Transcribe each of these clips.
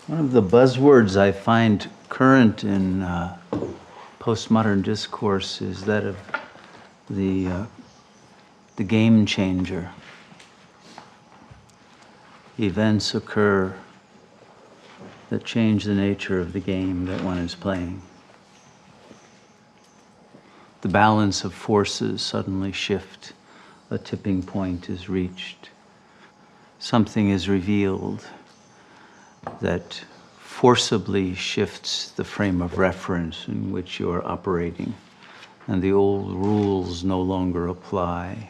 One of the buzzwords I find current in postmodern discourse is that of the game changer. Events occur that change the nature of the game that one is playing. The balance of forces suddenly shift. A tipping point is reached. Something is revealed that forcibly shifts the frame of reference in which you're operating, and the old rules no longer apply.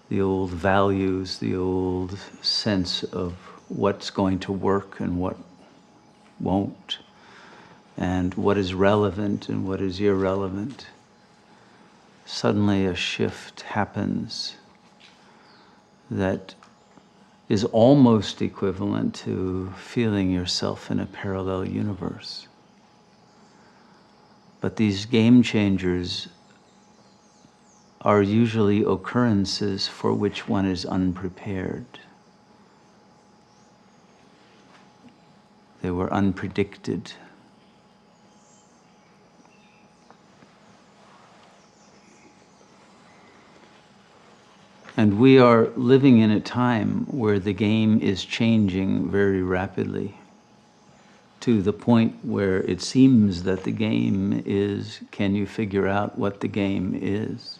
The old values, the old sense of what's going to work and what won't, and what is relevant and what is irrelevant. Suddenly a shift happens that is almost equivalent to feeling yourself in a parallel universe. But these game changers are usually occurrences for which one is unprepared. They were unpredicted. And we are living in a time where the game is changing very rapidly, to the point where it seems that the game is, can you figure out what the game is?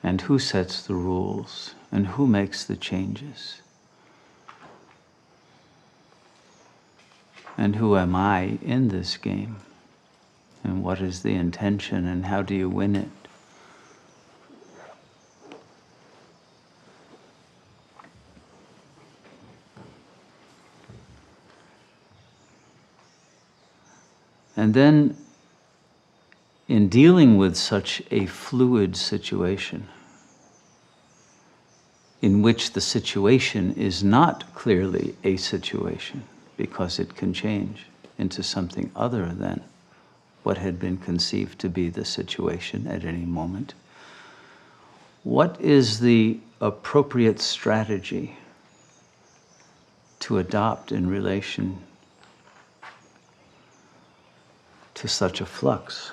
And who sets the rules? And who makes the changes? And who am I in this game? And what is the intention, and how do you win it? And then, in dealing with such a fluid situation, in which the situation is not clearly a situation, because it can change into something other than what had been conceived to be the situation at any moment. What is the appropriate strategy to adopt in relation to such a flux?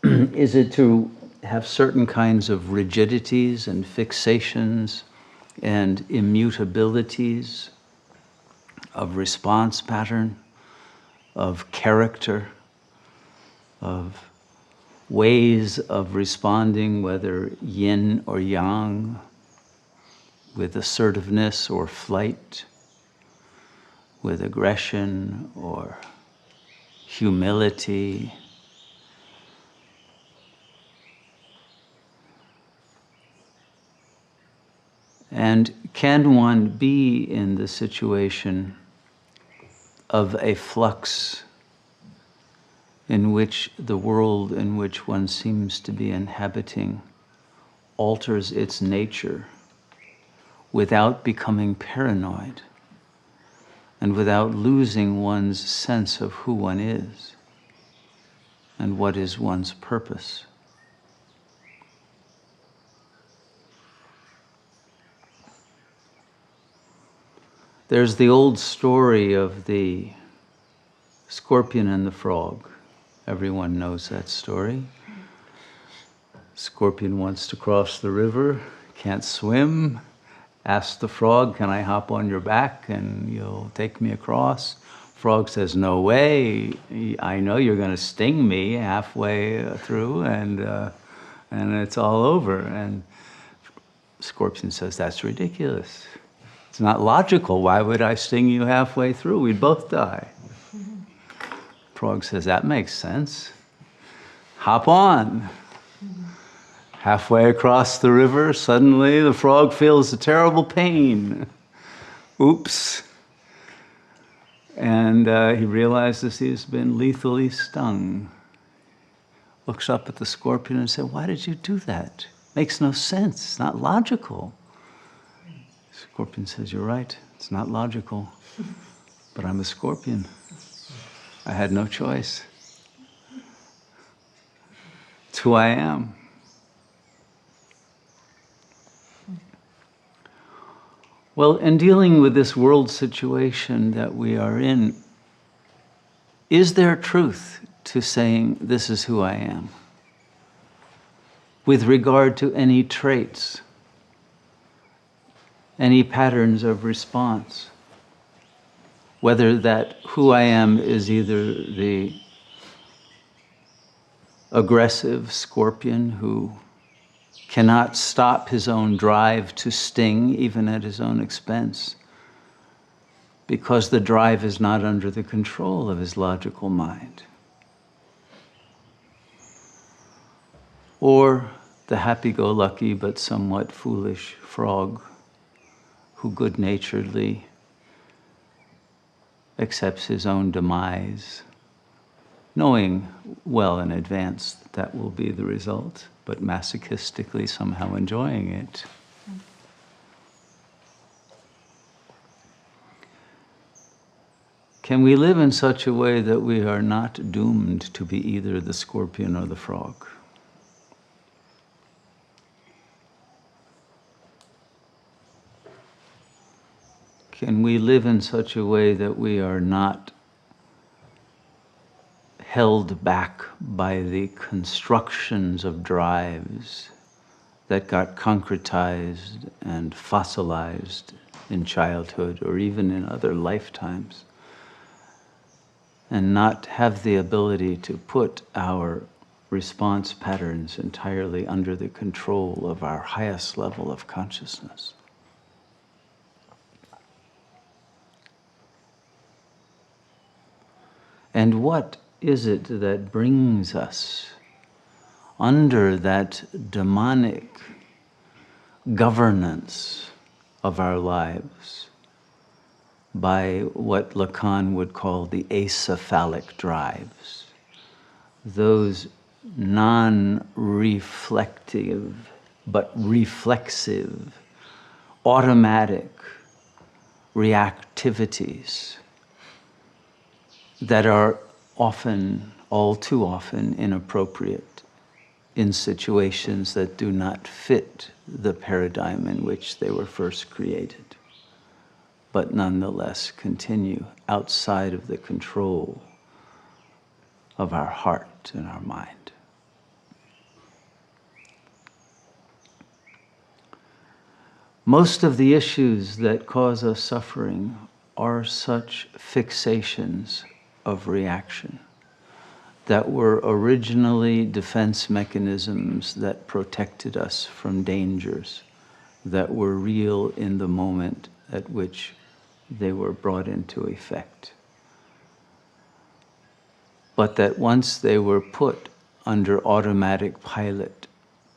Is it to have certain kinds of rigidities and fixations and immutabilities of response pattern, of character, of ways of responding, whether yin or yang, with assertiveness or flight, with aggression or humility? And can one be in the situation of a flux in which the world in which one seems to be inhabiting alters its nature without becoming paranoid and without losing one's sense of who one is and what is one's purpose? There's the old story of the scorpion and the frog. Everyone knows that story. Scorpion wants to cross the river, can't swim, asks the frog, can I hop on your back and you'll take me across? Frog says, no way, I know you're going to sting me halfway through and it's all over. And Scorpion says, that's ridiculous. It's not logical. Why would I sting you halfway through? We'd both die. Frog says, that makes sense. Hop on. Halfway across the river, suddenly the frog feels a terrible pain. Oops. And he realizes he's been lethally stung. Looks up at the scorpion and says, why did you do that? Makes no sense. It's not logical. Scorpion says, you're right. It's not logical. But I'm a scorpion. I had no choice. It's who I am. Well, in dealing with this world situation that we are in, is there truth to saying, this is who I am? With regard to any traits, any patterns of response, whether that who I am is either the aggressive scorpion who cannot stop his own drive to sting even at his own expense, because the drive is not under the control of his logical mind. Or the happy-go-lucky but somewhat foolish frog who good-naturedly accepts his own demise, knowing well in advance that will be the result, but masochistically somehow enjoying it. Can we live in such a way that we are not doomed to be either the scorpion or the frog? Can we live in such a way that we are not held back by the constructions of drives that got concretized and fossilized in childhood or even in other lifetimes, and not have the ability to put our response patterns entirely under the control of our highest level of consciousness? And what is it that brings us under that demonic governance of our lives by what Lacan would call the acephalic drives, those non-reflective but reflexive, automatic reactivities that are often, all too often, inappropriate in situations that do not fit the paradigm in which they were first created, but nonetheless continue outside of the control of our heart and our mind. Most of the issues that cause us suffering are such fixations of reaction that were originally defense mechanisms that protected us from dangers that were real in the moment at which they were brought into effect. But that once they were put under automatic pilot,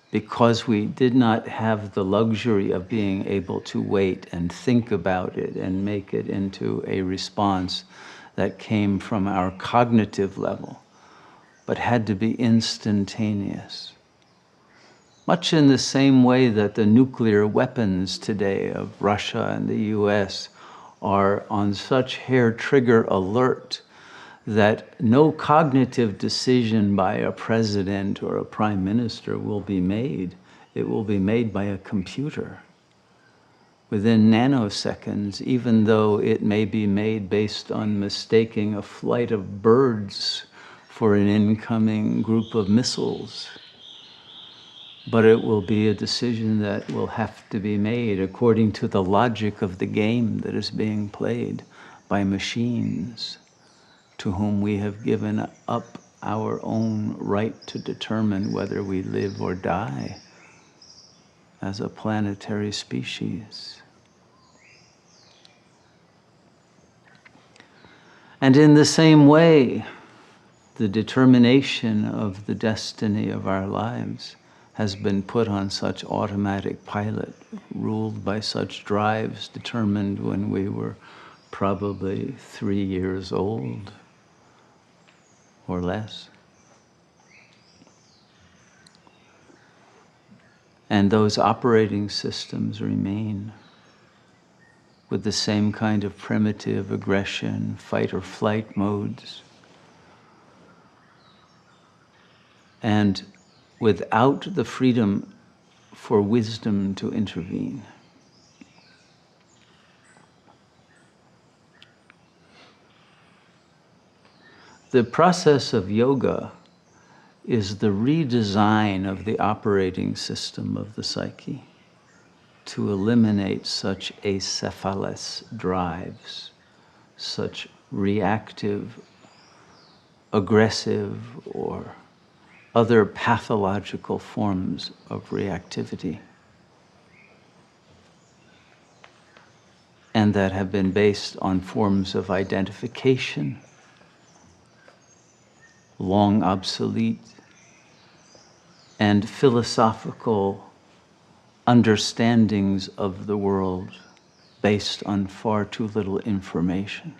because we did not have the luxury of being able to wait and think about it and make it into a response that came from our cognitive level, but had to be instantaneous. Much in the same way that the nuclear weapons today of Russia and the US are on such hair-trigger alert that no cognitive decision by a president or a prime minister will be made. It will be made by a computer within nanoseconds, even though it may be made based on mistaking a flight of birds for an incoming group of missiles. But it will be a decision that will have to be made according to the logic of the game that is being played by machines, to whom we have given up our own right to determine whether we live or die as a planetary species. And in the same way, the determination of the destiny of our lives has been put on such automatic pilot, ruled by such drives determined when we were probably 3 years old or less. And those operating systems remain with the same kind of primitive aggression, fight or flight modes, and without the freedom for wisdom to intervene. The process of yoga is the redesign of the operating system of the psyche to eliminate such acephalous drives, such reactive, aggressive, or other pathological forms of reactivity, and that have been based on forms of identification, long obsolete, and philosophical understandings of the world based on far too little information.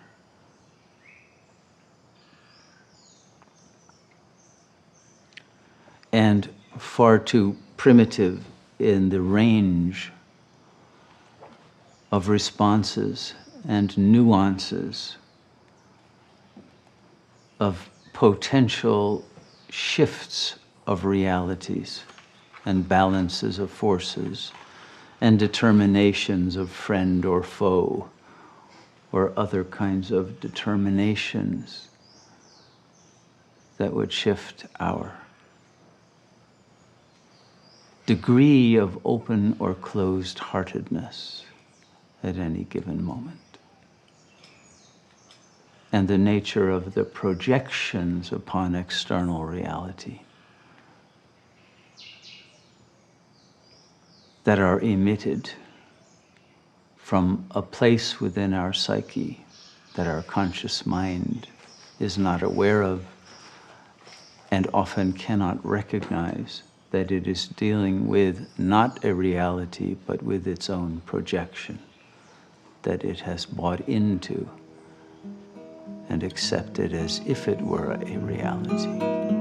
And far too primitive in the range of responses and nuances of potential shifts of realities and balances of forces and determinations of friend or foe or other kinds of determinations that would shift our degree of open or closed-heartedness at any given moment, and the nature of the projections upon external reality that are emitted from a place within our psyche that our conscious mind is not aware of and often cannot recognize that it is dealing with not a reality, but with its own projection that it has bought into and accepted as if it were a reality.